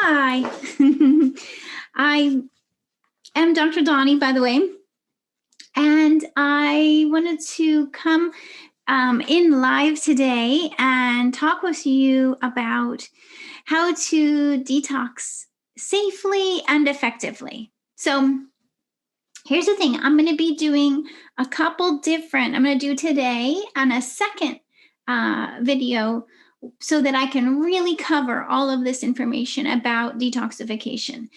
Hi. I am Dr. Doni, by the way, and I wanted to come in live today and talk with you about how to detox safely and effectively. So here's the thing. I'm going to be doing a couple different, I'm going to do today and a second video so that I can really cover all of this information about detoxification.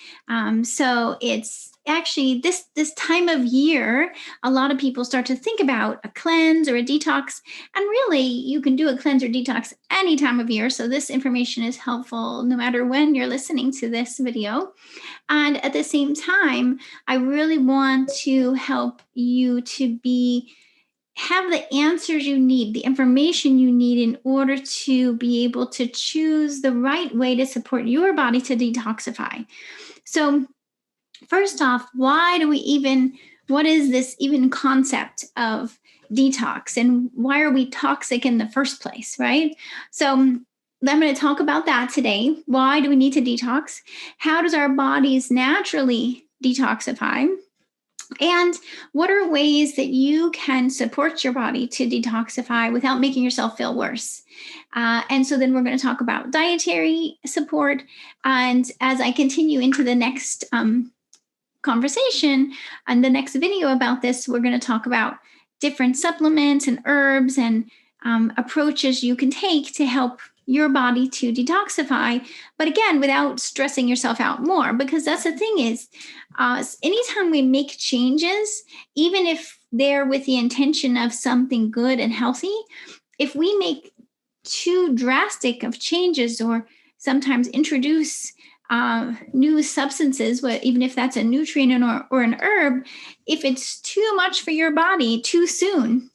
So it's actually this time of year, a lot of people start to think about a cleanse or a detox. And really, you can do a cleanse or detox any time of year. So this information is helpful no matter when you're listening to this video. And at the same time, I really want to help you to have the answers you need, the information you need in order to be able to choose the right way to support your body to detoxify. So first off, what is this even concept of detox, and why are we toxic in the first place, right? So I'm going to talk about that today. Why do we need to detox? How does our bodies naturally detoxify? And what are ways that you can support your body to detoxify without making yourself feel worse? And so then we're going to talk about dietary support. And as I continue into the next conversation and the next video about this, we're going to talk about different supplements and herbs and approaches you can take to help your body to detoxify, but again, without stressing yourself out more, because that's the thing is, anytime we make changes, even if they're with the intention of something good and healthy, if we make too drastic of changes or sometimes introduce new substances, even if that's a nutrient or an herb, if it's too much for your body too soon,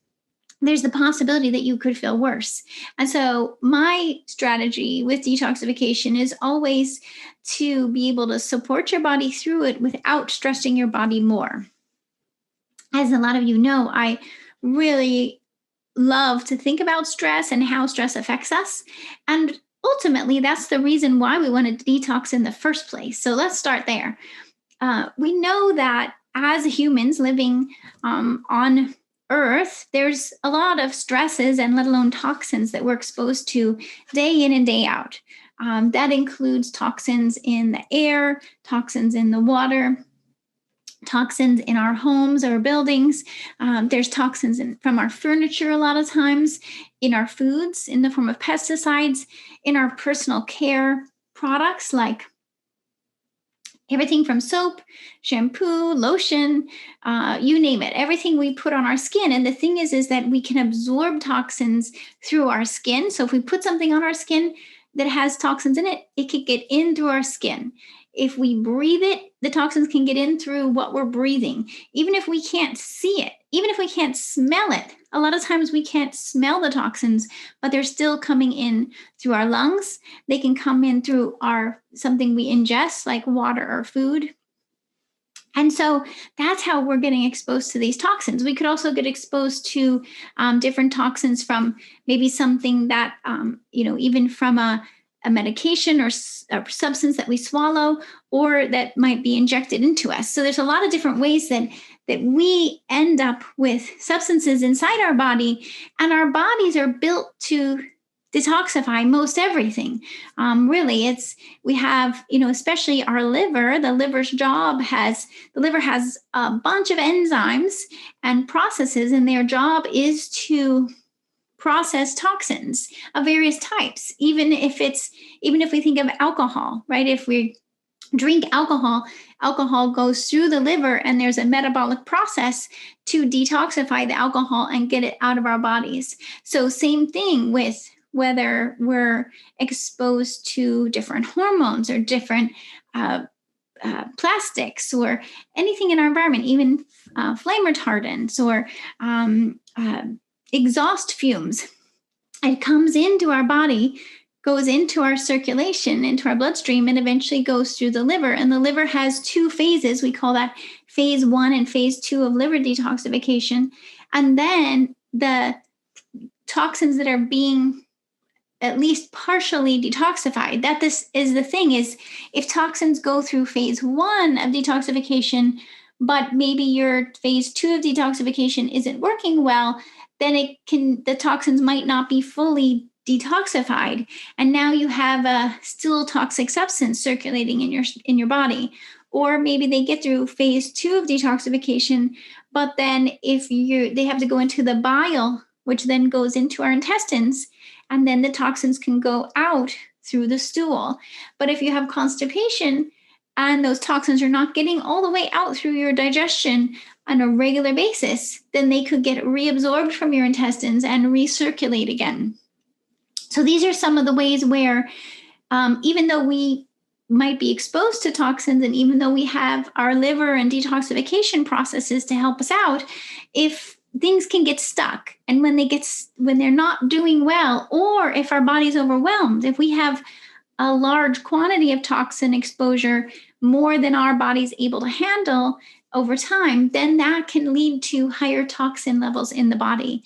there's the possibility that you could feel worse. And so my strategy with detoxification is always to be able to support your body through it without stressing your body more. As a lot of you know, I really love to think about stress and how stress affects us. And ultimately, that's the reason why we want to detox in the first place. So let's start there. We know that as humans living on Earth, there's a lot of stresses and let alone toxins that we're exposed to day in and day out. That includes toxins in the air, toxins in the water, toxins in our homes or buildings. There's toxins from our furniture a lot of times, in our foods in the form of pesticides, in our personal care products like everything from soap, shampoo, lotion, you name it, everything we put on our skin. And the thing is that we can absorb toxins through our skin. So if we put something on our skin that has toxins in it, it could get in through our skin. If we breathe it, the toxins can get in through what we're breathing. Even if we can't see it, even if we can't smell it, a lot of times we can't smell the toxins, but they're still coming in through our lungs. They can come in through something we ingest, like water or food. And so that's how we're getting exposed to these toxins. We could also get exposed to different toxins from maybe something that, even from a medication or a substance that we swallow, or that might be injected into us. So there's a lot of different ways that we end up with substances inside our body, and our bodies are built to detoxify most everything. Really, we have, especially our liver. The liver has a bunch of enzymes and processes, and their job is to process toxins of various types. Even if we think of alcohol, right? If we drink alcohol goes through the liver, and there's a metabolic process to detoxify the alcohol and get it out of our bodies. So same thing with whether we're exposed to different hormones or different plastics or anything in our environment, even flame retardants or exhaust fumes. It comes into our body, goes into our circulation, into our bloodstream, and eventually goes through the liver. And the liver has two phases. We call that phase 1 and phase 2 of liver detoxification. And then the toxins that are being at least partially detoxified. That this is the thing is, if toxins go through phase 1 of detoxification, but maybe your phase 2 of detoxification isn't working well, then the toxins might not be fully detoxified, and now you have a still toxic substance circulating in your body. Or maybe they get through phase 2 of detoxification, but then they have to go into the bile, which then goes into our intestines, and then the toxins can go out through the stool. But if you have constipation and those toxins are not getting all the way out through your digestion on a regular basis, then they could get reabsorbed from your intestines and recirculate again. So these are some of the ways where even though we might be exposed to toxins, and even though we have our liver and detoxification processes to help us out, if things can get stuck, and when they're not doing well, or if our body's overwhelmed, if we have a large quantity of toxin exposure, more than our body's able to handle over time, then that can lead to higher toxin levels in the body.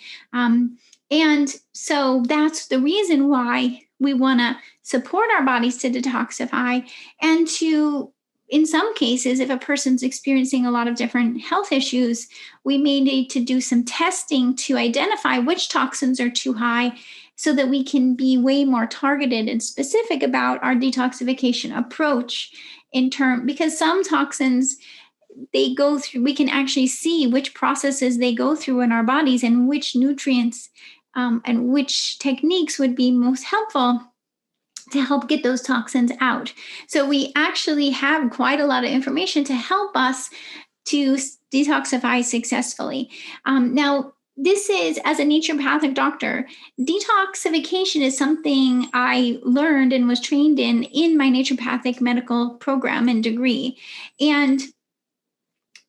And so that's the reason why we want to support our bodies to detoxify, and to, in some cases, if a person's experiencing a lot of different health issues, we may need to do some testing to identify which toxins are too high, so that we can be way more targeted and specific about our detoxification approach because some toxins, they go through, we can actually see which processes they go through in our bodies, and which nutrients and which techniques would be most helpful to help get those toxins out. So we actually have quite a lot of information to help us to detoxify successfully. Now, this is, as a naturopathic doctor, detoxification is something I learned and was trained in my naturopathic medical program and degree. And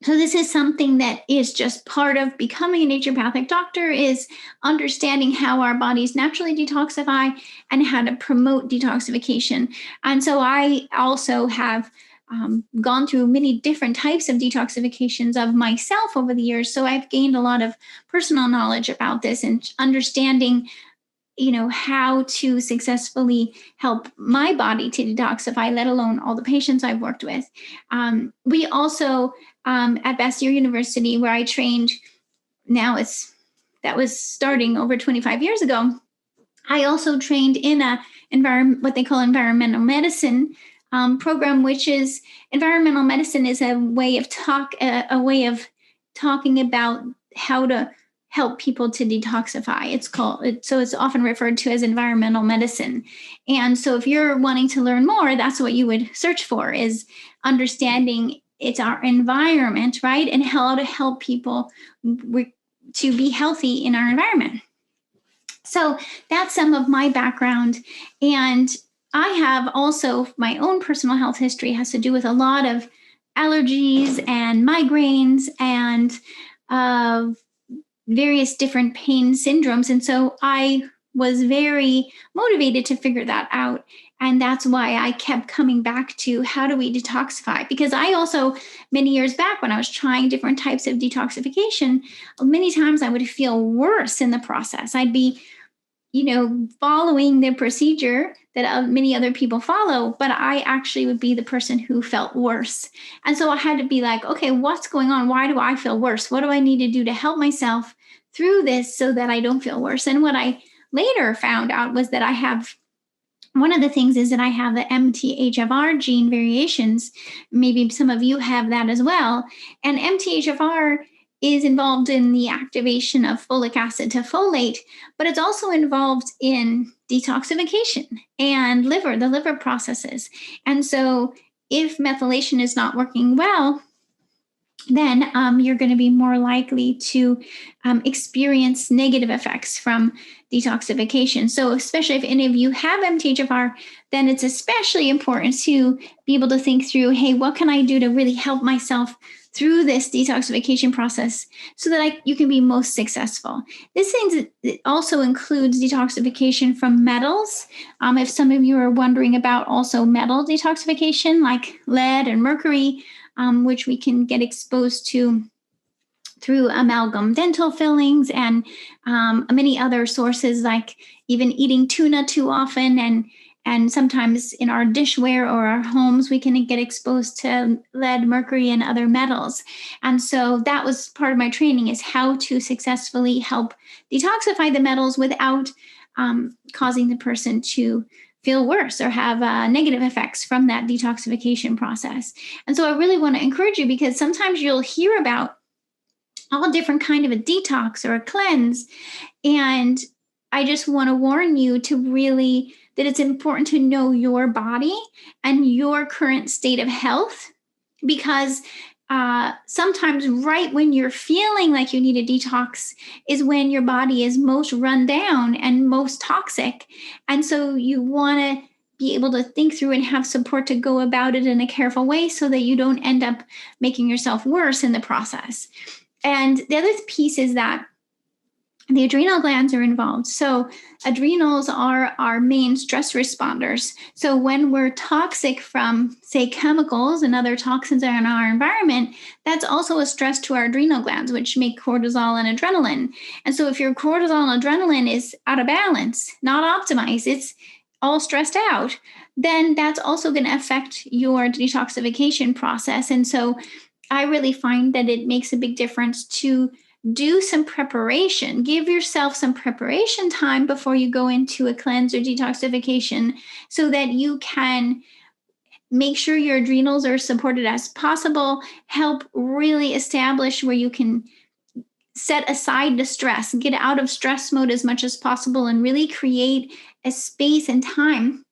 so this is something that is just part of becoming a naturopathic doctor, is understanding how our bodies naturally detoxify and how to promote detoxification. And so I also have gone through many different types of detoxifications of myself over the years. So I've gained a lot of personal knowledge about this, and understanding how to successfully help my body to detoxify, let alone all the patients I've worked with. We also, at Bastyr University, where I trained, that was starting over 25 years ago. I also trained in what they call environmental medicine program, which is, environmental medicine is a way of talking about how to help people to detoxify. So it's often referred to as environmental medicine. And so if you're wanting to learn more, that's what you would search for, is understanding it's our environment, right? And how to help people to be healthy in our environment. So that's some of my background. And I have also, my own personal health history has to do with a lot of allergies and migraines and various different pain syndromes. And so I was very motivated to figure that out. And that's why I kept coming back to, how do we detoxify? Because I also, many years back, when I was trying different types of detoxification, many times I would feel worse in the process. I'd be, following the procedure that many other people follow, but I actually would be the person who felt worse. And so I had to be like, okay, what's going on? Why do I feel worse? What do I need to do to help myself through this so that I don't feel worse? And what I later found out was that one of the things is that I have the MTHFR gene variations. Maybe some of you have that as well. And MTHFR is involved in the activation of folic acid to folate, but it's also involved in detoxification and the liver processes. And so if methylation is not working well, then you're going to be more likely to experience negative effects from detoxification. So especially if any of you have MTHFR, then it's especially important to be able to think through, hey, what can I do to really help myself through this detoxification process so that you can be most successful. This also includes detoxification from metals. If some of you are wondering about also metal detoxification, like lead and mercury, which we can get exposed to through amalgam dental fillings and many other sources, like even eating tuna too often, and sometimes in our dishware or our homes, we can get exposed to lead, mercury, and other metals. And so that was part of my training, is how to successfully help detoxify the metals without causing the person to feel worse or have negative effects from that detoxification process. And so I really want to encourage you, because sometimes you'll hear about all different kind of a detox or a cleanse, and I just want to warn you to really, that it's important to know your body and your current state of health, because sometimes right when you're feeling like you need a detox is when your body is most run down and most toxic. And so you want to be able to think through and have support to go about it in a careful way, so that you don't end up making yourself worse in the process. And the other piece is that the adrenal glands are involved. So adrenals are our main stress responders. So when we're toxic from, say, chemicals and other toxins in our environment, that's also a stress to our adrenal glands, which make cortisol and adrenaline. And so if your cortisol and adrenaline is out of balance, not optimized, it's all stressed out, then that's also going to affect your detoxification process. And so I really find that it makes a big difference to do some preparation. Give yourself some preparation time before you go into a cleanse or detoxification, so that you can make sure your adrenals are supported as possible, help really establish where you can set aside the stress, get out of stress mode as much as possible, and really create a space and time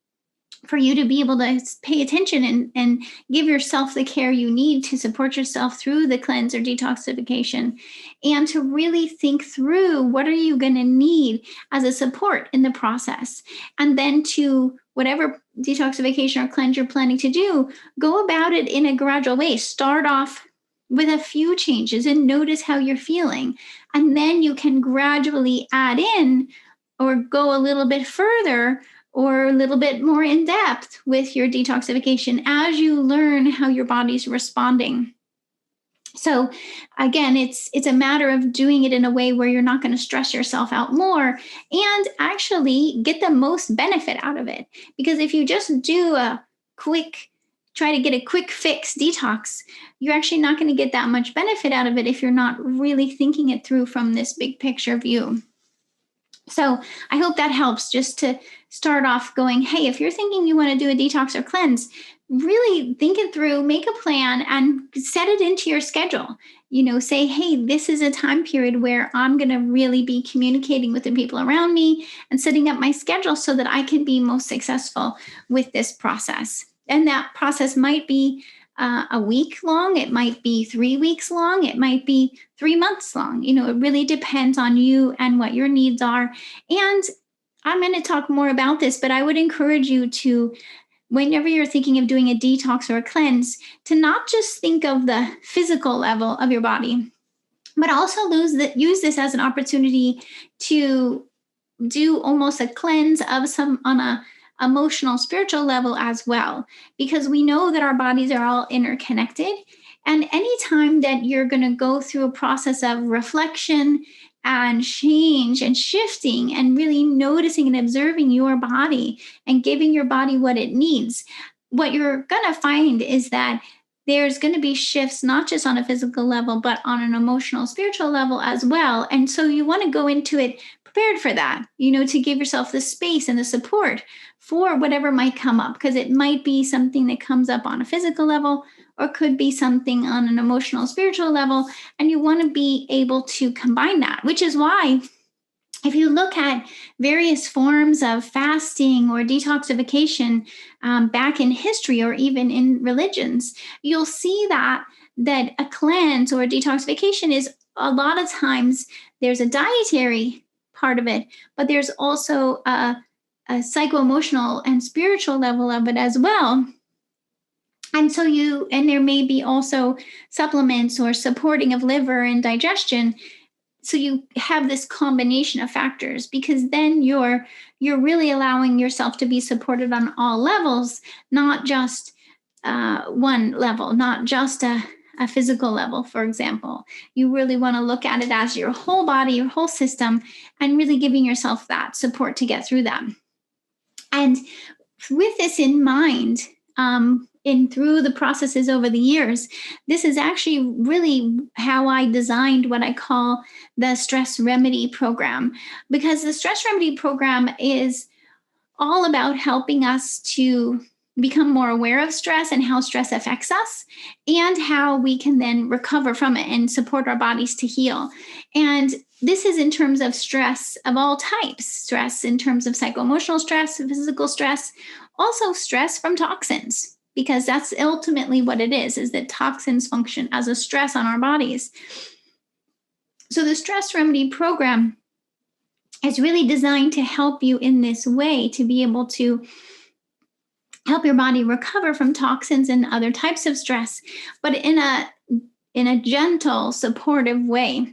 for you to be able to pay attention and give yourself the care you need to support yourself through the cleanse or detoxification, and to really think through what are you going to need as a support in the process. And then to whatever detoxification or cleanse you're planning to do, go about it in a gradual way. Start off with a few changes and notice how you're feeling. And then you can gradually add in or go a little bit further or a little bit more in depth with your detoxification as you learn how your body's responding. So again, it's a matter of doing it in a way where you're not going to stress yourself out more and actually get the most benefit out of it. Because if you just do try to get a quick fix detox, you're actually not going to get that much benefit out of it if you're not really thinking it through from this big picture view. So I hope that helps, just to start off going, hey, if you're thinking you want to do a detox or cleanse, really think it through, make a plan, and set it into your schedule. Say, hey, this is a time period where I'm going to really be communicating with the people around me and setting up my schedule so that I can be most successful with this process. And that process might be a week long, it might be 3 weeks long, it might be 3 months long. It really depends on you and what your needs are. And I'm going to talk more about this, but I would encourage you to, whenever you're thinking of doing a detox or a cleanse, to not just think of the physical level of your body, but also use this as an opportunity to do almost a cleanse of some on a emotional, spiritual level as well, because we know that our bodies are all interconnected. And anytime that you're going to go through a process of reflection and change and shifting and really noticing and observing your body and giving your body what it needs, what you're going to find is that there's going to be shifts, not just on a physical level, but on an emotional, spiritual level as well. And so you want to go into it prepared for that, to give yourself the space and the support for whatever might come up, because it might be something that comes up on a physical level or could be something on an emotional, spiritual level. And you want to be able to combine that, which is why if you look at various forms of fasting or detoxification back in history or even in religions, you'll see that a cleanse or a detoxification is a lot of times there's a dietary part of it, but there's also a psycho-emotional and spiritual level of it as well. And so there may be also supplements or supporting of liver and digestion. So you have this combination of factors, because then you're really allowing yourself to be supported on all levels, not just one level, not just a a physical level, for example. You really want to look at it as your whole body, your whole system, and really giving yourself that support to get through them. And with this in mind, and through the processes over the years, this is actually really how I designed what I call the stress remedy program, because the stress remedy program is all about helping us to become more aware of stress and how stress affects us, and how we can then recover from it and support our bodies to heal. And this is in terms of stress of all types: stress in terms of psycho-emotional stress, physical stress, also stress from toxins, because that's ultimately what it is that toxins function as a stress on our bodies. So the stress remedy program is really designed to help you in this way, to be able to help your body recover from toxins and other types of stress, but in a gentle, supportive way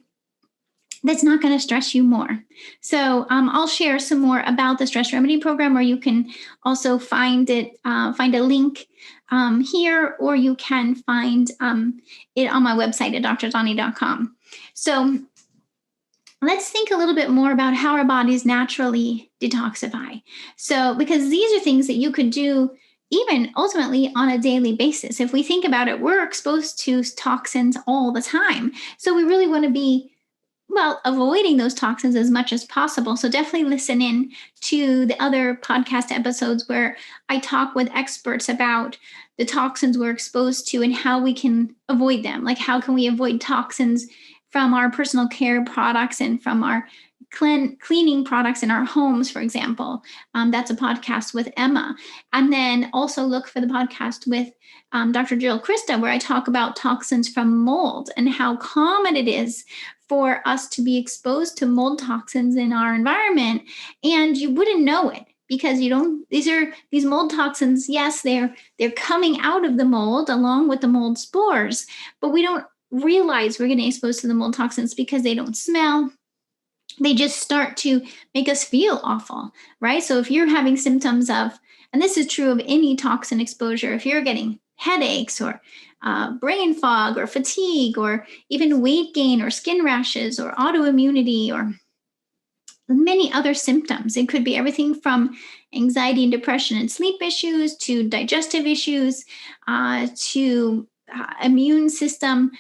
that's not going to stress you more. So I'll share some more about the stress remedy program, or you can also find a link here, or you can find it on my website at drdoni.com. So let's think a little bit more about how our bodies naturally detoxify. So, because these are things that you could do even ultimately on a daily basis. If we think about it, we're exposed to toxins all the time. So we really want to be, avoiding those toxins as much as possible. So definitely listen in to the other podcast episodes where I talk with experts about the toxins we're exposed to and how we can avoid them. Like, how can we avoid toxins from our personal care products and from our cleaning products in our homes, for example. That's a podcast with Emma. And then also look for the podcast with Dr. Jill Krista, where I talk about toxins from mold and how common it is for us to be exposed to mold toxins in our environment. And you wouldn't know it, because these mold toxins, yes, they're coming out of the mold along with the mold spores, but we don't realize we're getting exposed to the mold toxins because they don't smell. They just start to make us feel awful, right? So if you're having symptoms of, and this is true of any toxin exposure, if you're getting headaches or brain fog or fatigue or even weight gain or skin rashes or autoimmunity or many other symptoms, it could be everything from anxiety and depression and sleep issues to digestive issues to immune system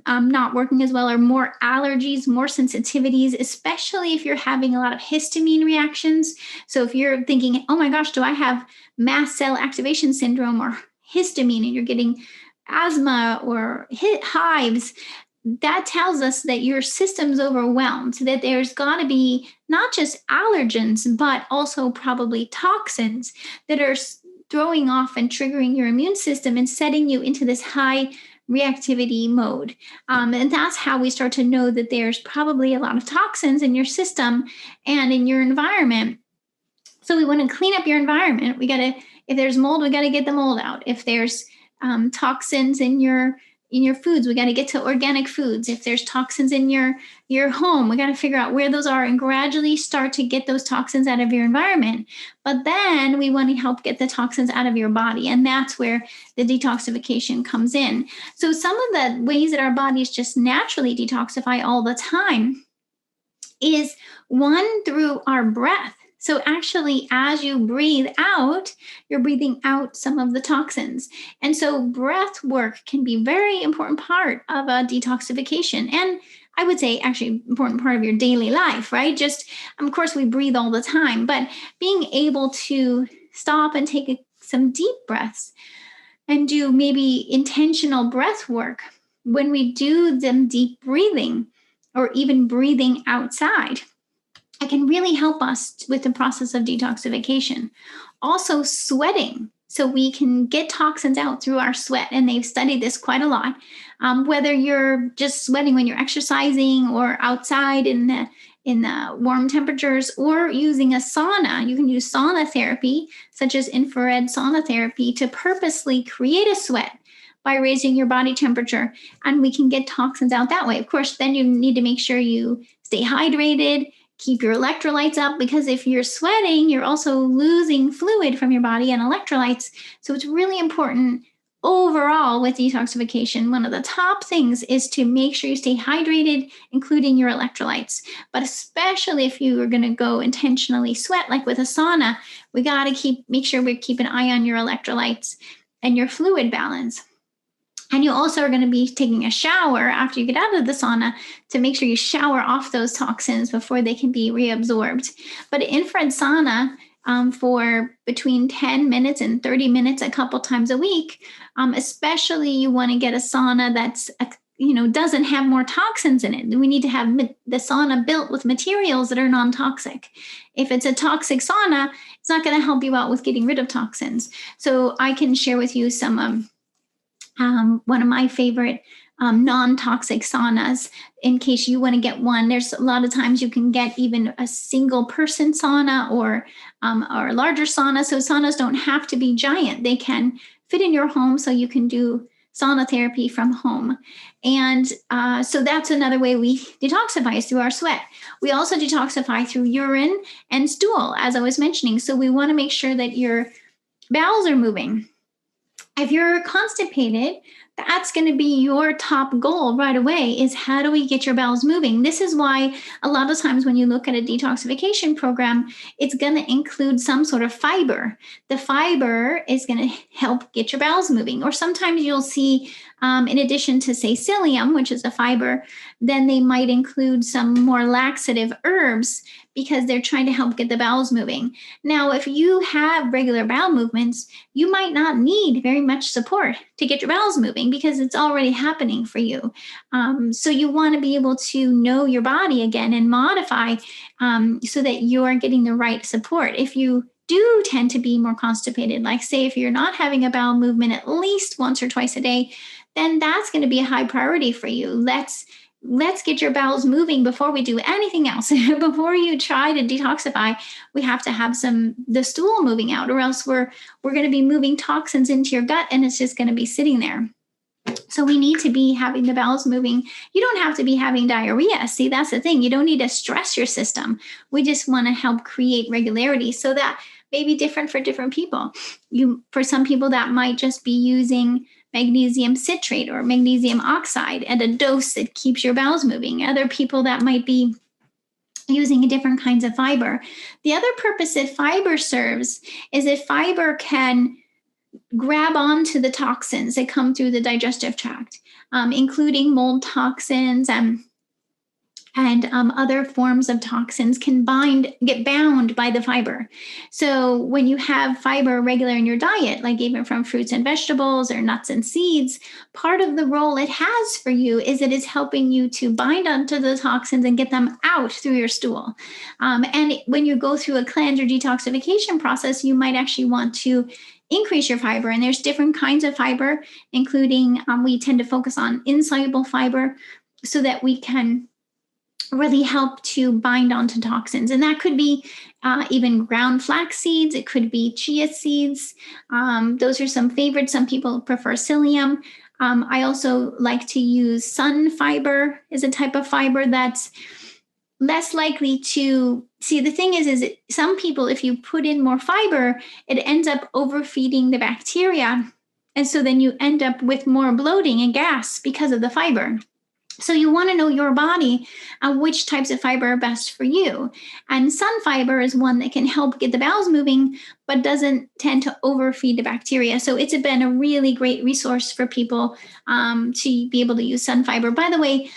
not working as well, or more allergies, more sensitivities, especially if you're having a lot of histamine reactions. So if you're thinking, oh my gosh, do I have mast cell activation syndrome or histamine, and you're getting asthma or hives, that tells us that your system's overwhelmed, that there's got to be not just allergens, but also probably toxins that are throwing off and triggering your immune system and setting you into this high reactivity mode. And that's how we start to know that there's probably a lot of toxins in your system and in your environment. So we want to clean up your environment. If there's mold, we got to get the mold out. If there's toxins in your foods, we got to get to organic foods. If there's toxins in your home, we got to figure out where those are and gradually start to get those toxins out of your environment. But then we want to help get the toxins out of your body. And that's where the detoxification comes in. So some of the ways that our bodies just naturally detoxify all the time is one, through our breath. So actually, as you breathe out, you're breathing out some of the toxins. And so breath work can be a very important part of a detoxification. And I would say actually important part of your daily life, right? Just, of course, we breathe all the time, but being able to stop and take some deep breaths and do maybe intentional breath work when we do them deep breathing or even breathing outside, it can really help us with the process of detoxification. Also, sweating. So we can get toxins out through our sweat. And they've studied this quite a lot. Whether you're just sweating when you're exercising or outside in the warm temperatures or using a sauna, you can use sauna therapy, such as infrared sauna therapy, to purposely create a sweat by raising your body temperature. And we can get toxins out that way. Of course, then you need to make sure you stay hydrated, keep your electrolytes up, because if you're sweating, you're also losing fluid from your body and electrolytes. So it's really important overall with detoxification, one of the top things is to make sure you stay hydrated, including your electrolytes. But especially if you are going to go intentionally sweat, like with a sauna, we got to make sure we keep an eye on your electrolytes and your fluid balance. And you also are going to be taking a shower after you get out of the sauna to make sure you shower off those toxins before they can be reabsorbed. But infrared sauna, for between 10 minutes and 30 minutes a couple times a week, especially you want to get a sauna that's doesn't have more toxins in it. We need to have the sauna built with materials that are non-toxic. If it's a toxic sauna, it's not going to help you out with getting rid of toxins. So I can share with you some one of my favorite non-toxic saunas in case you want to get one. There's a lot of times you can get even a single person sauna or a larger sauna. So saunas don't have to be giant. They can fit in your home so you can do sauna therapy from home. And so that's another way we detoxify, is through our sweat. We also detoxify through urine and stool, as I was mentioning. So we want to make sure that your bowels are moving. If you're constipated, that's going to be your top goal right away, is how do we get your bowels moving? This is why a lot of times when you look at a detoxification program, it's going to include some sort of fiber. The fiber is going to help get your bowels moving. Or sometimes you'll see, in addition to, say, psyllium, which is a fiber, then they might include some more laxative herbs because they're trying to help get the bowels moving. Now, if you have regular bowel movements, you might not need very much support to get your bowels moving because it's already happening for you. So you want to be able to know your body again and modify so that you're getting the right support. If you do tend to be more constipated, like say if you're not having a bowel movement at least once or twice a day, then that's going to be a high priority for you. Let's get your bowels moving before we do anything else. Before you try to detoxify, we have to have the stool moving out, or else we're going to be moving toxins into your gut and it's just going to be sitting there. So we need to be having the bowels moving. You don't have to be having diarrhea. See, that's the thing. You don't need to stress your system. We just want to help create regularity, so that may be different for different people. For some people, that might just be using magnesium citrate or magnesium oxide at a dose that keeps your bowels moving. Other people, that might be using different kinds of fiber. The other purpose that fiber serves is that fiber can grab onto the toxins that come through the digestive tract, including mold toxins and other forms of toxins can get bound by the fiber. So when you have fiber regular in your diet, like even from fruits and vegetables or nuts and seeds, part of the role it has for you is it is helping you to bind onto the toxins and get them out through your stool. And when you go through a cleanse or detoxification process, you might actually want to increase your fiber. And there's different kinds of fiber, including we tend to focus on insoluble fiber so that we can really help to bind onto toxins. And that could be even ground flax seeds. It could be chia seeds. Those are some favorites. Some people prefer psyllium. I also like to use sun fiber as a type of fiber that's less likely to see. The thing is some people, if you put in more fiber, it ends up overfeeding the bacteria. And so then you end up with more bloating and gas because of the fiber. So you want to know your body and which types of fiber are best for you. And sun fiber is one that can help get the bowels moving, but doesn't tend to overfeed the bacteria. So it's been a really great resource for people to be able to use sun fiber. By the way,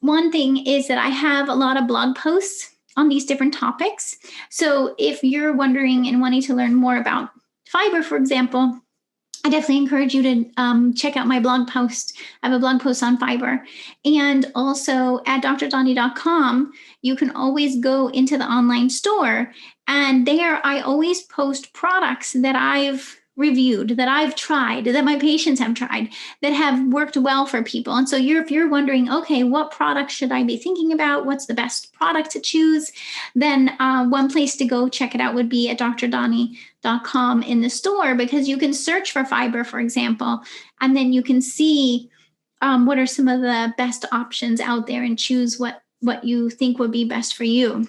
one thing is that I have a lot of blog posts on these different topics. So if you're wondering and wanting to learn more about fiber, for example, I definitely encourage you to check out my blog post. I have a blog post on fiber. And also at drdoni.com, you can always go into the online store. And there I always post products that I've reviewed, that I've tried, that my patients have tried, that have worked well for people. And so if you're wondering, okay, what product should I be thinking about? What's the best product to choose? Then one place to go check it out would be at drdoni.com in the store, because you can search for fiber, for example, and then you can see what are some of the best options out there and choose what you think would be best for you.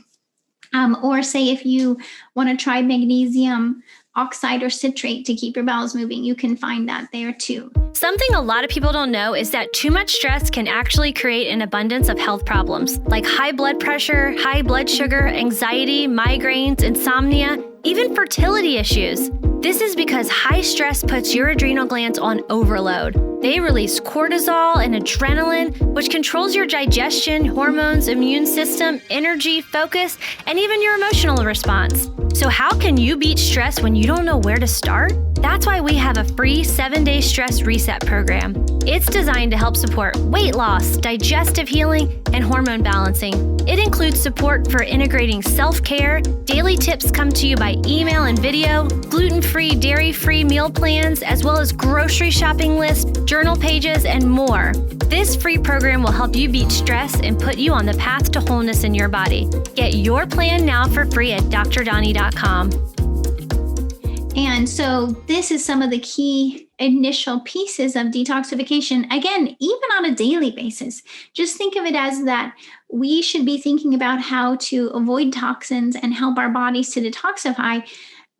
Or say if you want to try magnesium oxide or citrate to keep your bowels moving. You can find that there too. Something a lot of people don't know is that too much stress can actually create an abundance of health problems like high blood pressure, high blood sugar, anxiety, migraines, insomnia, even fertility issues. This is because high stress puts your adrenal glands on overload. They release cortisol and adrenaline, which controls your digestion, hormones, immune system, energy, focus, and even your emotional response. So how can you beat stress when you don't know where to start? That's why we have a free 7-day stress reset program. It's designed to help support weight loss, digestive healing, and hormone balancing. It includes support for integrating self-care. Daily tips come to you by email and video, gluten-free, dairy-free meal plans, as well as grocery shopping lists, journal pages, and more. This free program will help you beat stress and put you on the path to wholeness in your body. Get your plan now for free at drdoni.com. And so this is some of the key initial pieces of detoxification. Again, even on a daily basis, just think of it as that we should be thinking about how to avoid toxins and help our bodies to detoxify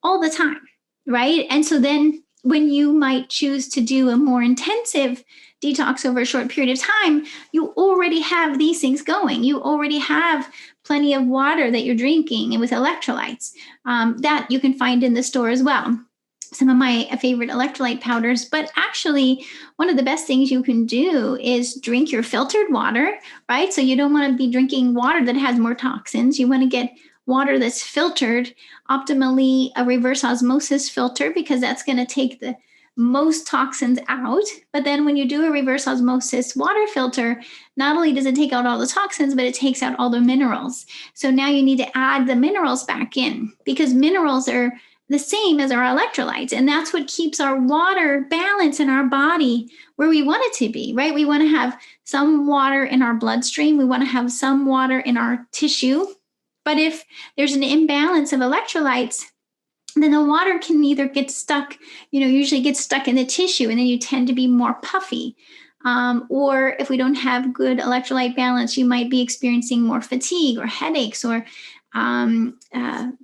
all the time, right? And so then when you might choose to do a more intensive detox over a short period of time, you already have these things going. You already have plenty of water that you're drinking and with electrolytes that you can find in the store as well. Some of my favorite electrolyte powders, but actually one of the best things you can do is drink your filtered water, right? So you don't want to be drinking water that has more toxins. You want to get water that's filtered, optimally a reverse osmosis filter, because that's going to take the most toxins out. But then when you do a reverse osmosis water filter, not only does it take out all the toxins, but it takes out all the minerals. So now you need to add the minerals back in, because minerals are the same as our electrolytes. And that's what keeps our water balance in our body where we want it to be, right? We want to have some water in our bloodstream. We want to have some water in our tissue. But if there's an imbalance of electrolytes, then the water can either get stuck, usually gets stuck in the tissue, and then you tend to be more puffy. Or if we don't have good electrolyte balance, you might be experiencing more fatigue or headaches or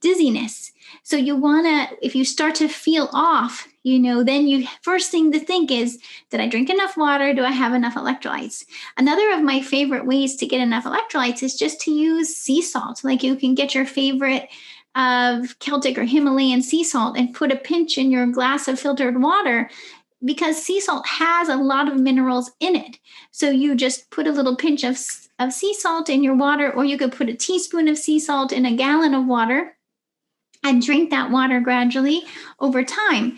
dizziness. So you want to, if you start to feel off, then you first thing to think is, did I drink enough water? Do I have enough electrolytes? Another of my favorite ways to get enough electrolytes is just to use sea salt. Like you can get your favorite of Celtic or Himalayan sea salt and put a pinch in your glass of filtered water, because sea salt has a lot of minerals in it. So you just put a little pinch of sea salt in your water, or you could put a teaspoon of sea salt in a gallon of water and drink that water gradually over time.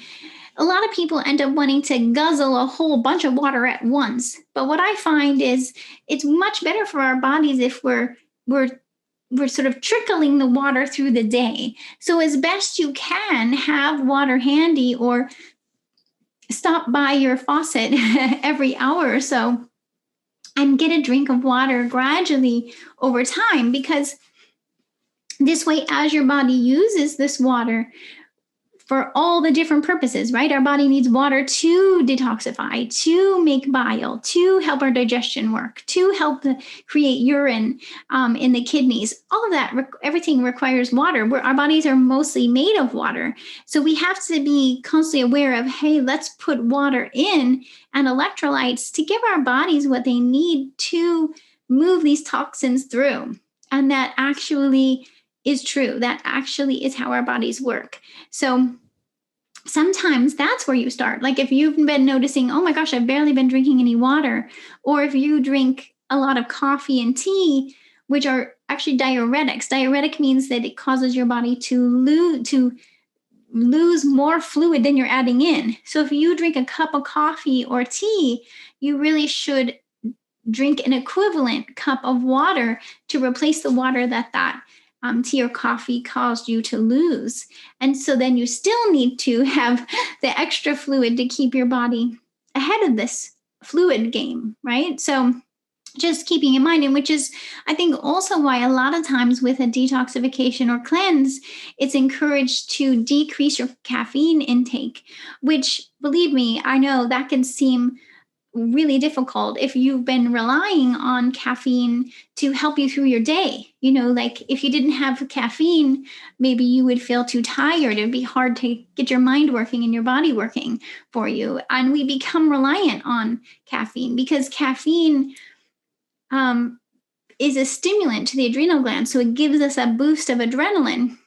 A lot of people end up wanting to guzzle a whole bunch of water at once. But what I find is it's much better for our bodies if we're sort of trickling the water through the day. So as best you can, have water handy or stop by your faucet every hour or so and get a drink of water gradually over time, because this way, as your body uses this water for all the different purposes, right? Our body needs water to detoxify, to make bile, to help our digestion work, to help create urine in the kidneys. All of that, everything requires water. Our bodies are mostly made of water. So we have to be constantly aware of, hey, let's put water in and electrolytes to give our bodies what they need to move these toxins through. And that actually is true. That actually is how our bodies work. So sometimes that's where you start. Like if you've been noticing, oh my gosh, I've barely been drinking any water, or if you drink a lot of coffee and tea, which are actually diuretics. Diuretic means that it causes your body to lose more fluid than you're adding in. So if you drink a cup of coffee or tea, you really should drink an equivalent cup of water to replace the water that tea or coffee caused you to lose. And so then you still need to have the extra fluid to keep your body ahead of this fluid game, right? So just keeping in mind, and which is, I think, also why a lot of times with a detoxification or cleanse, it's encouraged to decrease your caffeine intake, which, believe me, I know that can seem really difficult if you've been relying on caffeine to help you through your day. Like if you didn't have caffeine, maybe you would feel too tired. It'd be hard to get your mind working and your body working for you. And we become reliant on caffeine because caffeine is a stimulant to the adrenal gland. So it gives us a boost of adrenaline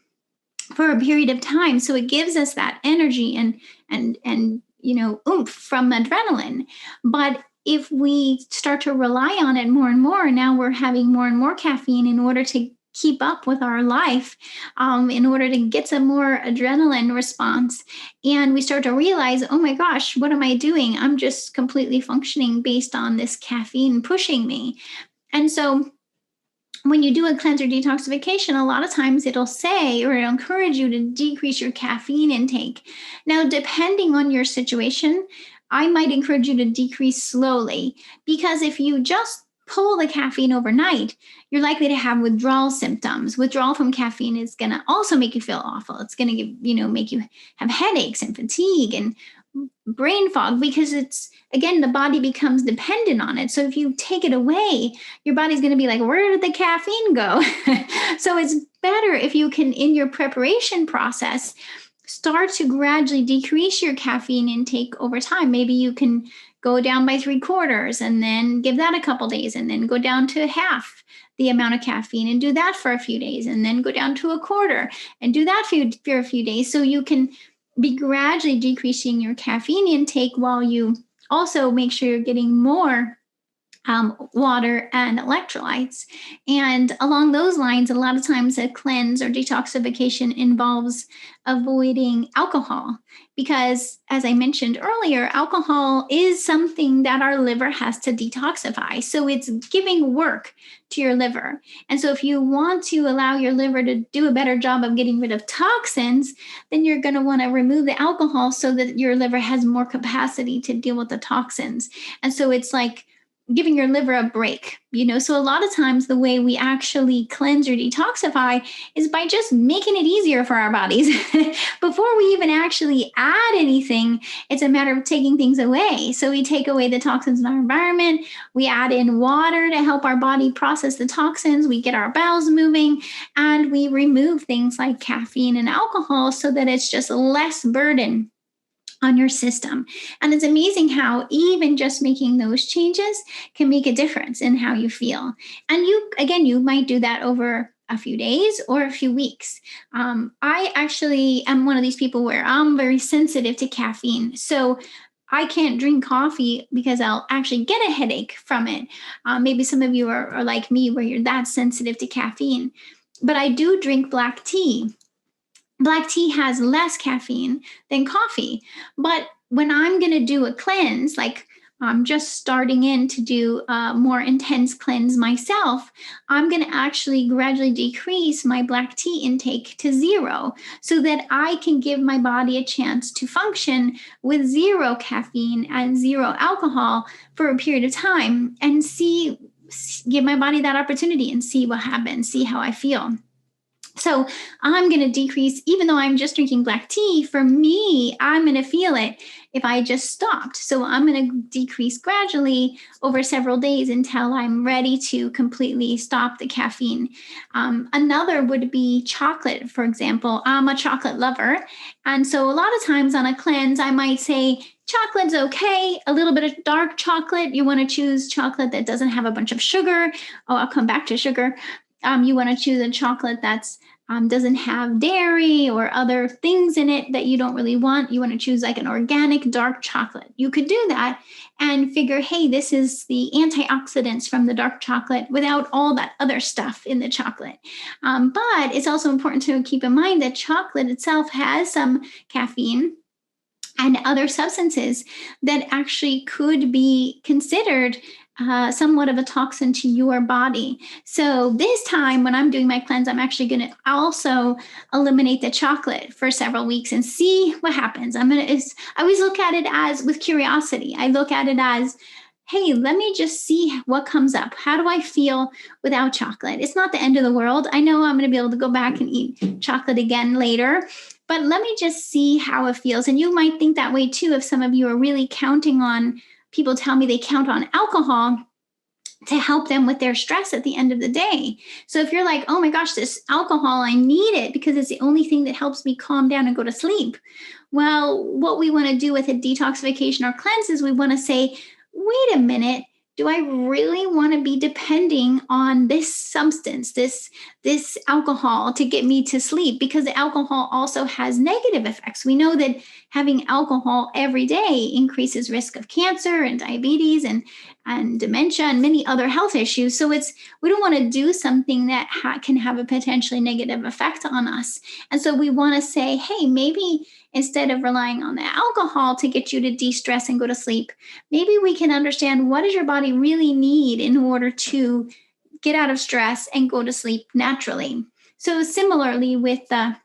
for a period of time. So it gives us that energy and oomph from adrenaline. But if we start to rely on it more and more, now we're having more and more caffeine in order to keep up with our life, in order to get some more adrenaline response. And we start to realize, oh my gosh, what am I doing? I'm just completely functioning based on this caffeine pushing me. And so when you do a cleanse or detoxification, a lot of times it'll say, or it'll encourage you to decrease your caffeine intake. Now, depending on your situation, I might encourage you to decrease slowly, because if you just pull the caffeine overnight, you're likely to have withdrawal symptoms. Withdrawal from caffeine is going to also make you feel awful. It's going to make you have headaches and fatigue and brain fog, because it's, again, the body becomes dependent on it. So if you take it away, your body's going to be like, where did the caffeine go? So it's better if you can, in your preparation process, start to gradually decrease your caffeine intake over time. Maybe you can go down by 3/4 and then give that a couple days, and then go down to half the amount of caffeine and do that for a few days, and then go down to 1/4 and do that for a few days. So you can be gradually decreasing your caffeine intake while you also make sure you're getting more water and electrolytes. And along those lines, a lot of times a cleanse or detoxification involves avoiding alcohol, because, as I mentioned earlier, alcohol is something that our liver has to detoxify. So it's giving work to your liver. And so if you want to allow your liver to do a better job of getting rid of toxins, then you're going to want to remove the alcohol so that your liver has more capacity to deal with the toxins. And so it's like giving your liver a break, So a lot of times the way we actually cleanse or detoxify is by just making it easier for our bodies. Before we even actually add anything, it's a matter of taking things away. So we take away the toxins in our environment. We add in water to help our body process the toxins. We get our bowels moving, and we remove things like caffeine and alcohol so that it's just less burden on your system. And it's amazing how even just making those changes can make a difference in how you feel. And you might do that over a few days or a few weeks. I actually am one of these people where I'm very sensitive to caffeine. So I can't drink coffee because I'll actually get a headache from it. Maybe some of you are like me, where you're that sensitive to caffeine. But I do drink black tea. Black tea has less caffeine than coffee. But when I'm going to do a cleanse, like I'm just starting in to do a more intense cleanse myself, I'm going to actually gradually decrease my black tea intake to 0 so that I can give my body a chance to function with 0 caffeine and 0 alcohol for a period of time, and give my body that opportunity and see what happens, see how I feel. So I'm going to decrease, even though I'm just drinking black tea, for me, I'm going to feel it if I just stopped. So I'm going to decrease gradually over several days until I'm ready to completely stop the caffeine. Another would be chocolate, for example. I'm a chocolate lover. And so a lot of times on a cleanse, I might say, chocolate's okay, a little bit of dark chocolate. You want to choose chocolate that doesn't have a bunch of sugar. Oh, I'll come back to sugar. You want to choose a chocolate that's doesn't have dairy or other things in it that you don't really want. You want to choose like an organic dark chocolate. You could do that and figure, hey, this is the antioxidants from the dark chocolate without all that other stuff in the chocolate. But it's also important to keep in mind that chocolate itself has some caffeine and other substances that actually could be considered somewhat of a toxin to your body. So this time when I'm doing my cleanse, I'm actually going to also eliminate the chocolate for several weeks and see what happens. I always look at it as with curiosity. I look at it as, hey, let me just see what comes up. How do I feel without chocolate? It's not the end of the world. I know I'm going to be able to go back and eat chocolate again later, but let me just see how it feels. And you might think that way too if some of you are really counting on people tell me they count on alcohol to help them with their stress at the end of the day. So if you're like, oh my gosh, this alcohol, I need it because it's the only thing that helps me calm down and go to sleep. Well, what we want to do with a detoxification or cleanse is we want to say, wait a minute, do I really want to be depending on this substance, this alcohol to get me to sleep? Because the alcohol also has negative effects. We know that having alcohol every day increases risk of cancer and diabetes and dementia and many other health issues. So we don't want to do something that can have a potentially negative effect on us. And so we want to say, hey, maybe instead of relying on the alcohol to get you to de-stress and go to sleep, maybe we can understand what does your body really need in order to get out of stress and go to sleep naturally. So similarly with the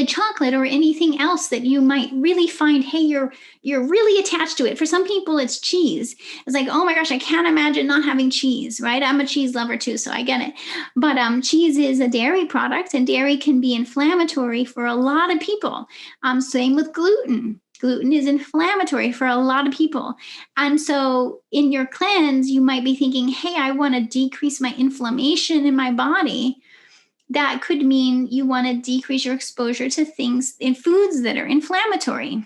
chocolate or anything else that you might really find, hey, you're really attached to it. For some people, it's cheese. It's like, oh my gosh, I can't imagine not having cheese, right? I'm a cheese lover too, so I get it. But cheese is a dairy product, and dairy can be inflammatory for a lot of people. Same with gluten. Gluten is inflammatory for a lot of people. And so in your cleanse, you might be thinking, hey, I want to decrease my inflammation in my body. That could mean you want to decrease your exposure to things in foods that are inflammatory.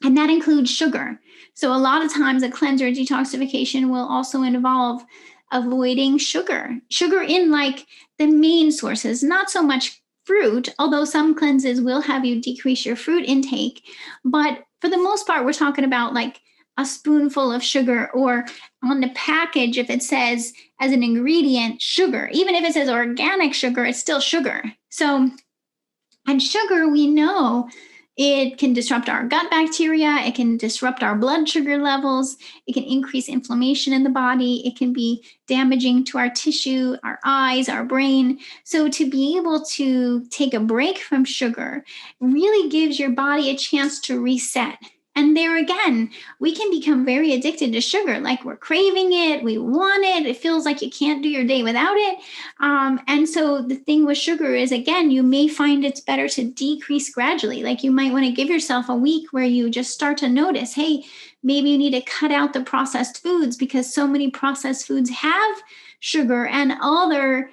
And that includes sugar. So a lot of times a cleanse or detoxification will also involve avoiding sugar. Sugar in like the main sources, not so much fruit, although some cleanses will have you decrease your fruit intake. But for the most part, we're talking about like a spoonful of sugar, or on the package, if it says as an ingredient, sugar, even if it says organic sugar, it's still sugar. So, and sugar, we know it can disrupt our gut bacteria. It can disrupt our blood sugar levels. It can increase inflammation in the body. It can be damaging to our tissue, our eyes, our brain. So to be able to take a break from sugar really gives your body a chance to reset. And there again, we can become very addicted to sugar, like we're craving it, we want it, it feels like you can't do your day without it. And so the thing with sugar is, again, you may find it's better to decrease gradually. Like you might want to give yourself a week where you just start to notice, hey, maybe you need to cut out the processed foods because so many processed foods have sugar and other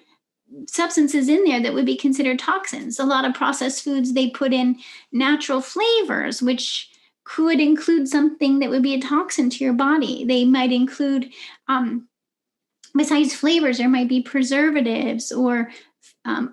substances in there that would be considered toxins. A lot of processed foods, they put in natural flavors, which could include something that would be a toxin to your body. They might include, besides flavors, there might be preservatives or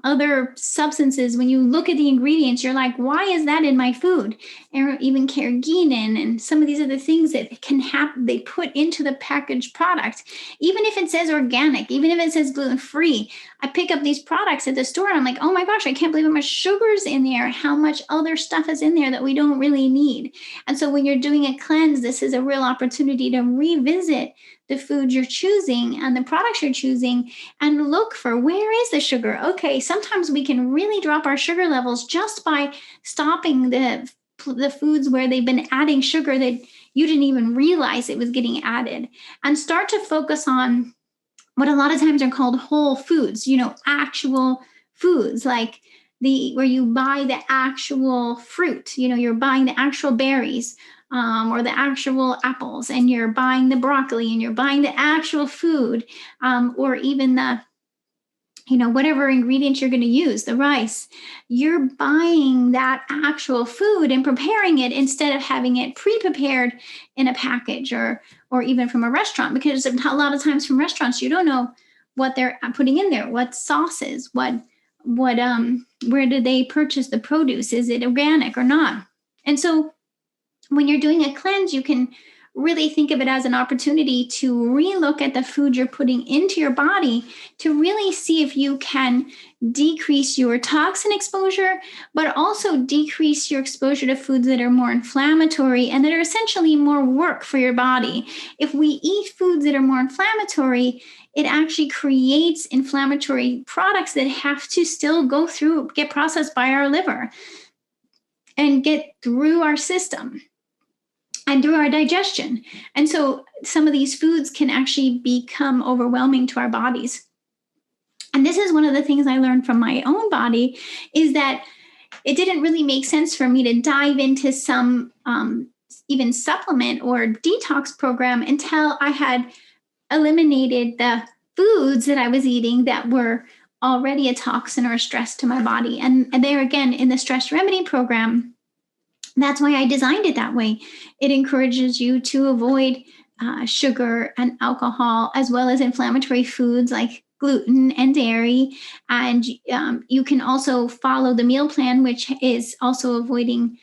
other substances. When you look at the ingredients, you're like, why is that in my food? Or even carrageenan and some of these other things that can happen, they put into the packaged product. Even if it says organic, even if it says gluten-free, I pick up these products at the store and I'm like, oh my gosh, I can't believe how much sugar's in there, how much other stuff is in there that we don't really need. And so when you're doing a cleanse, this is a real opportunity to revisit the food you're choosing and the products you're choosing and look for, where is the sugar? Okay, sometimes we can really drop our sugar levels just by stopping the foods where they've been adding sugar that you didn't even realize it was getting added, and start to focus on what a lot of times are called whole foods, actual foods, like where you buy the actual fruit, you're buying the actual berries, or the actual apples, and you're buying the broccoli, and you're buying the actual food, or even the, whatever ingredients you're going to use, the rice, you're buying that actual food and preparing it instead of having it pre-prepared in a package or even from a restaurant, because a lot of times from restaurants, you don't know what they're putting in there, what sauces, where did they purchase the produce? Is it organic or not? And so when you're doing a cleanse, you can really think of it as an opportunity to relook at the food you're putting into your body to really see if you can decrease your toxin exposure, but also decrease your exposure to foods that are more inflammatory and that are essentially more work for your body. If we eat foods that are more inflammatory, it actually creates inflammatory products that have to still get processed by our liver and get through our system and through our digestion. And so some of these foods can actually become overwhelming to our bodies. And this is one of the things I learned from my own body, is that it didn't really make sense for me to dive into some even supplement or detox program until I had eliminated the foods that I was eating that were already a toxin or a stress to my body. And there again, in the stress remedy program, that's why I designed it that way. It encourages you to avoid sugar and alcohol, as well as inflammatory foods like gluten and dairy. And you can also follow the meal plan, which is also avoiding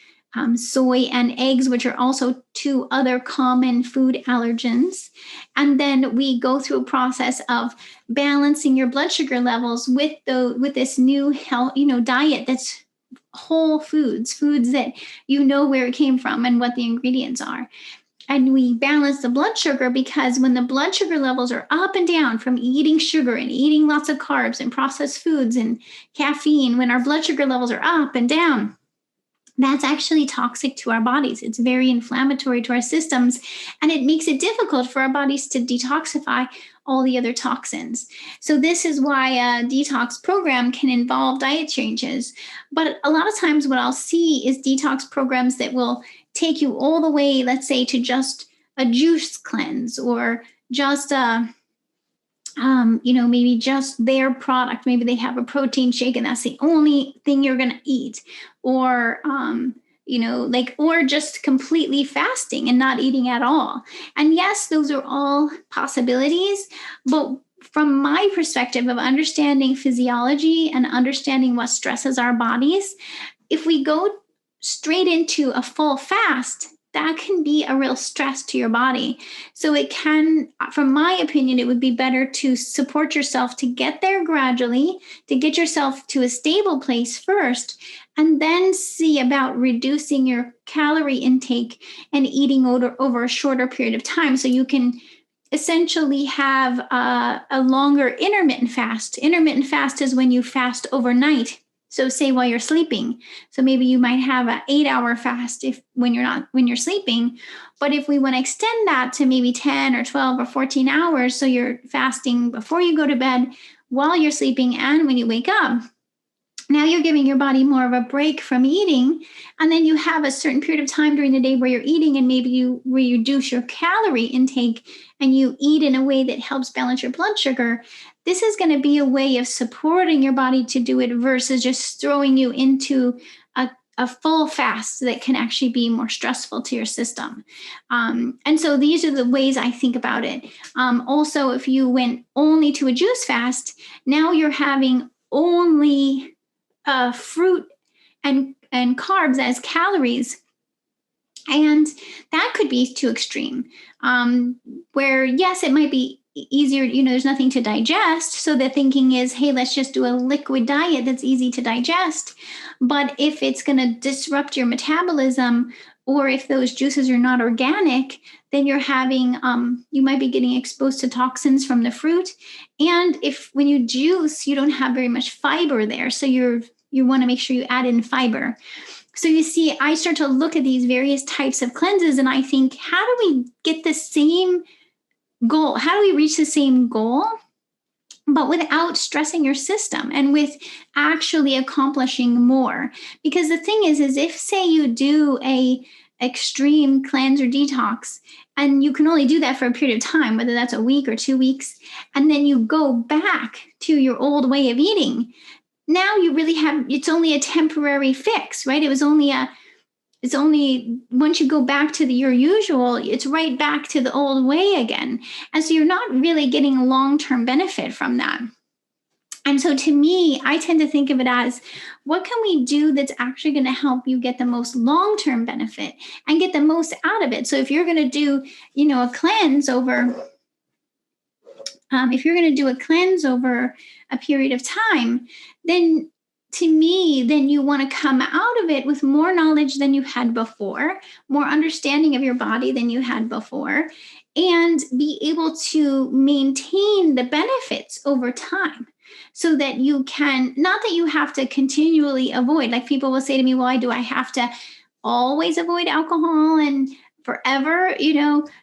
soy and eggs, which are also two other common food allergens. And then we go through a process of balancing your blood sugar levels with this new health, diet that's whole foods that you know where it came from and what the ingredients are. And we balance the blood sugar, because when the blood sugar levels are up and down from eating sugar and eating lots of carbs and processed foods and caffeine, when our blood sugar levels are up and down, that's actually toxic to our bodies. It's very inflammatory to our systems, and it makes it difficult for our bodies to detoxify all the other toxins. So this is why a detox program can involve diet changes. But a lot of times what I'll see is detox programs that will take you all the way, let's say, to just a juice cleanse, or just maybe just their product. Maybe they have a protein shake and that's the only thing you're going to eat, or, or just completely fasting and not eating at all. And yes, those are all possibilities, but from my perspective of understanding physiology and understanding what stresses our bodies, if we go straight into a full fast, that can be a real stress to your body. So it can, from my opinion, it would be better to support yourself to get there gradually, to get yourself to a stable place first, and then see about reducing your calorie intake and eating over a shorter period of time, so you can essentially have a longer intermittent fast. Intermittent fast is when you fast overnight. So say while you're sleeping. So maybe you might have an 8-hour fast when you're sleeping. But if we want to extend that to maybe 10 or 12 or 14 hours, so you're fasting before you go to bed, while you're sleeping, and when you wake up, now you're giving your body more of a break from eating. And then you have a certain period of time during the day where you're eating, and maybe you reduce your calorie intake and you eat in a way that helps balance your blood sugar. This is going to be a way of supporting your body to do it versus just throwing you into a full fast that can actually be more stressful to your system. And so these are the ways I think about it. Also, if you went only to a juice fast, now you're having only fruit and carbs as calories. And that could be too extreme, where, yes, it might be easier, there's nothing to digest. So the thinking is, hey, let's just do a liquid diet that's easy to digest. But if it's going to disrupt your metabolism, or if those juices are not organic, then you're having, you might be getting exposed to toxins from the fruit. And when you juice, you don't have very much fiber there. So you want to make sure you add in fiber. So you see, I start to look at these various types of cleanses, and I think, how do we get the same goal? How do we reach the same goal, but without stressing your system and with actually accomplishing more? Because the thing is if, say, you do a extreme cleanse or detox, and you can only do that for a period of time, whether that's a week or 2 weeks, and then you go back to your old way of eating, now you really it's only a temporary fix, right? It's only once you go back to your usual, it's right back to the old way again. And so you're not really getting long-term benefit from that. And so to me, I tend to think of it as, what can we do that's actually going to help you get the most long-term benefit and get the most out of it? So if you're going to do, a cleanse over, a period of time, then to me, then you want to come out of it with more knowledge than you had before, more understanding of your body than you had before, and be able to maintain the benefits over time, so that you can, not that you have to continually avoid, like people will say to me, why do I have to always avoid alcohol and forever,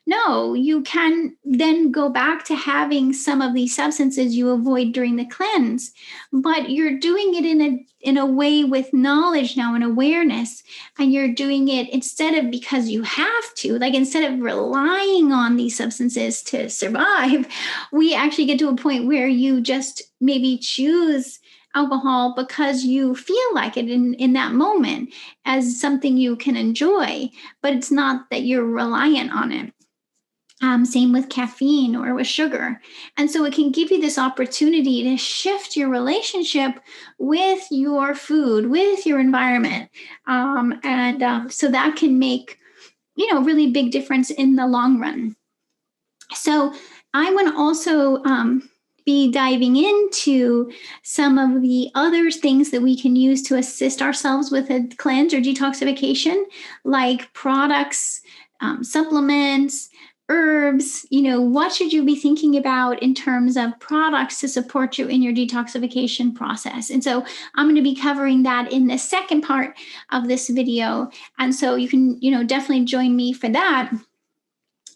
no, you can then go back to having some of these substances you avoid during the cleanse, but you're doing it in a way with knowledge now and awareness, and you're doing it instead of because you have to, like instead of relying on these substances to survive, we actually get to a point where you just maybe choose alcohol because you feel like it in that moment as something you can enjoy, but it's not that you're reliant on it. Same with caffeine or with sugar. And so it can give you this opportunity to shift your relationship with your food, with your environment. So that can make, really big difference in the long run. So I want to also be diving into some of the other things that we can use to assist ourselves with a cleanse or detoxification, like products, supplements, herbs. What should you be thinking about in terms of products to support you in your detoxification process? And so I'm going to be covering that in the second part of this video. And so you can, definitely join me for that.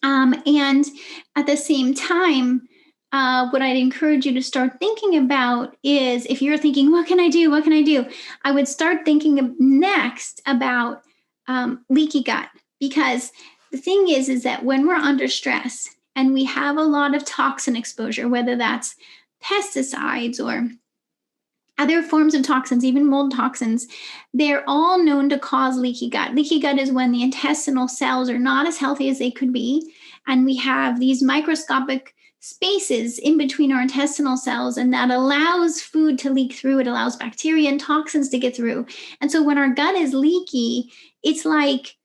And at the same time, what I'd encourage you to start thinking about is, if you're thinking, what can I do? What can I do? I would start thinking next about leaky gut, because the thing is that when we're under stress and we have a lot of toxin exposure, whether that's pesticides or other forms of toxins, even mold toxins, they're all known to cause leaky gut. Leaky gut is when the intestinal cells are not as healthy as they could be, and we have these microscopic spaces in between our intestinal cells, and that allows food to leak through. It allows bacteria and toxins to get through. And so when our gut is leaky, it's like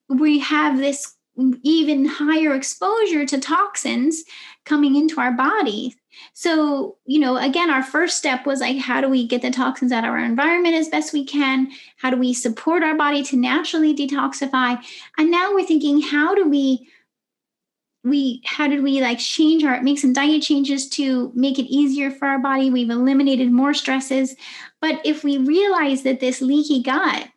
we have this even higher exposure to toxins coming into our body. So, again, our first step was like, how do we get the toxins out of our environment as best we can? How do we support our body to naturally detoxify? And now we're thinking, how did we make some diet changes to make it easier for our body? We've eliminated more stresses. But if we realize that this leaky gut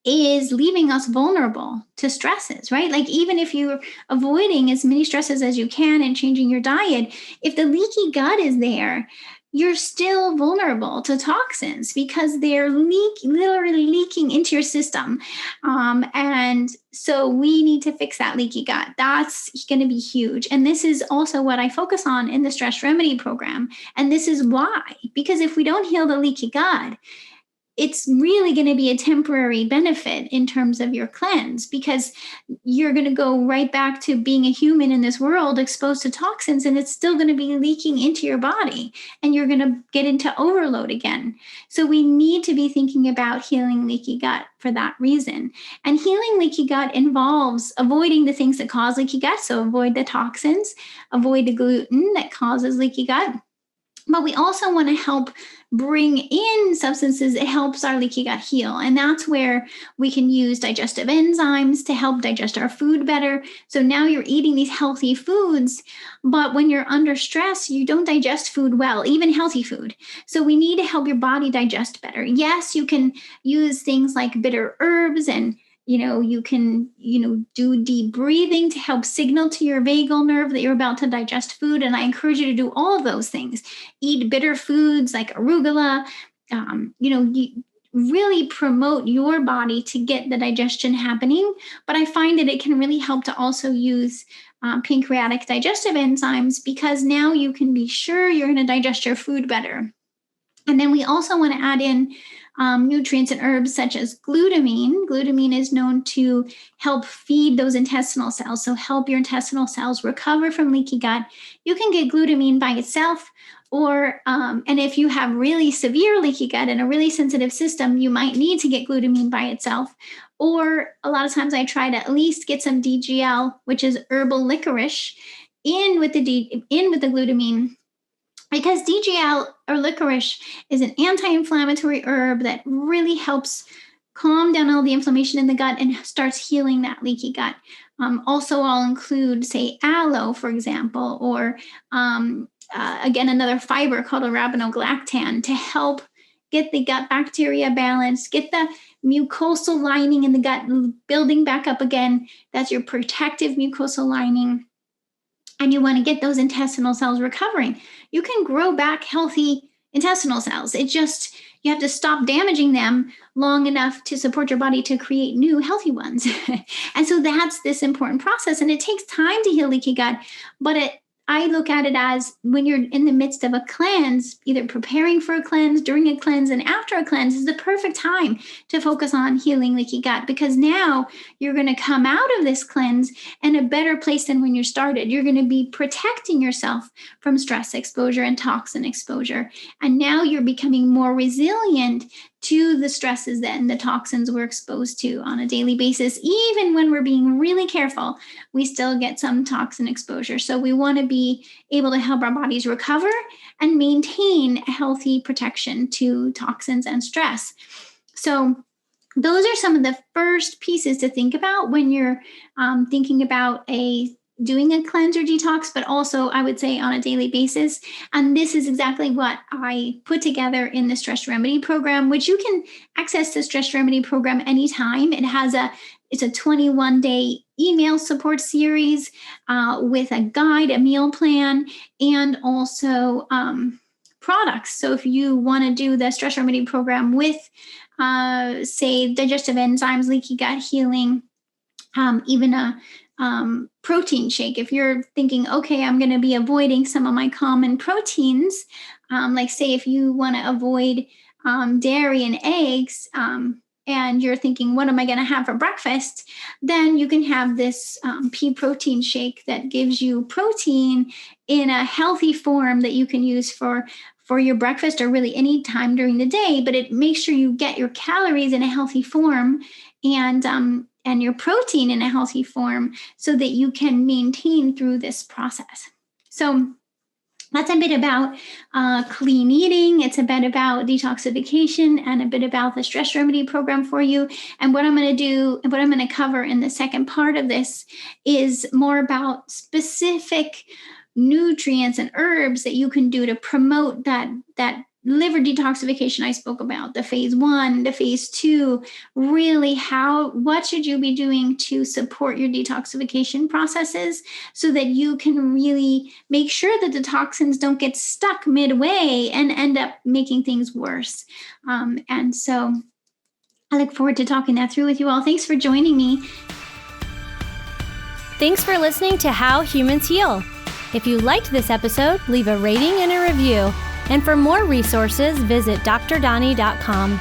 is leaving us vulnerable to stresses, right? Like, even if you're avoiding as many stresses as you can and changing your diet, if the leaky gut is there, you're still vulnerable to toxins because they're literally leaking into your system. And so we need to fix that leaky gut. That's going to be huge. And this is also what I focus on in the stress remedy program. And this is why, because if we don't heal the leaky gut, it's really going to be a temporary benefit in terms of your cleanse, because you're going to go right back to being a human in this world exposed to toxins, and it's still going to be leaking into your body, and you're going to get into overload again. So we need to be thinking about healing leaky gut for that reason. And healing leaky gut involves avoiding the things that cause leaky gut. So avoid the toxins, avoid the gluten that causes leaky gut. But we also want to help bring in substances that helps our leaky gut heal. And that's where we can use digestive enzymes to help digest our food better. So now you're eating these healthy foods, but when you're under stress, you don't digest food well, even healthy food. So we need to help your body digest better. Yes, you can use things like bitter herbs, and you can, do deep breathing to help signal to your vagal nerve that you're about to digest food. And I encourage you to do all of those things. Eat bitter foods like arugula. You really promote your body to get the digestion happening. But I find that it can really help to also use pancreatic digestive enzymes, because now you can be sure you're going to digest your food better. And then we also want to add in nutrients and herbs such as glutamine. Glutamine is known to help feed those intestinal cells, so help your intestinal cells recover from leaky gut. You can get glutamine by itself, or and if you have really severe leaky gut and a really sensitive system, you might need to get glutamine by itself. Or a lot of times I try to at least get some DGL, which is herbal licorice, in with the glutamine. Because DGL or licorice is an anti-inflammatory herb that really helps calm down all the inflammation in the gut and starts healing that leaky gut. Also, I'll include, say, aloe, for example, or again, another fiber called arabinogalactan to help get the gut bacteria balanced, get the mucosal lining in the gut building back up again. That's your protective mucosal lining. And you want to get those intestinal cells recovering. You can grow back healthy intestinal cells. You have to stop damaging them long enough to support your body to create new healthy ones. And so that's this important process. And it takes time to heal leaky gut, but I look at it as when you're in the midst of a cleanse, either preparing for a cleanse, during a cleanse, and after a cleanse is the perfect time to focus on healing leaky gut, because now you're going to come out of this cleanse in a better place than when you started. You're going to be protecting yourself from stress exposure and toxin exposure. And now you're becoming more resilient to the stresses and the toxins we're exposed to on a daily basis. Even when we're being really careful, we still get some toxin exposure. So we want to be able to help our bodies recover and maintain a healthy protection to toxins and stress. So those are some of the first pieces to think about when you're thinking about doing a cleanse or detox, but also I would say on a daily basis. And this is exactly what I put together in the Stress Remedy program, which you can access the Stress Remedy program anytime. It's a 21-day email support series with a guide, a meal plan, and also products. So if you want to do the Stress Remedy program with, say, digestive enzymes, leaky gut healing, even a protein shake. If you're thinking, okay, I'm going to be avoiding some of my common proteins, like say if you want to avoid dairy and eggs, and you're thinking, what am I going to have for breakfast? Then you can have this pea protein shake that gives you protein in a healthy form that you can use for your breakfast or really any time during the day, but it makes sure you get your calories in a healthy form and your protein in a healthy form so that you can maintain through this process. So that's a bit about clean eating. It's a bit about detoxification and a bit about the Stress Remedy program for you. And what I'm going to cover in the second part of this is more about specific nutrients and herbs that you can do to promote that liver detoxification I spoke about, the phase 1, the phase 2, really what should you be doing to support your detoxification processes so that you can really make sure that the toxins don't get stuck midway and end up making things worse. And so I look forward to talking that through with you all. Thanks for joining me. Thanks for listening to How Humans Heal. If you liked this episode, leave a rating and a review. And for more resources, visit drdoni.com.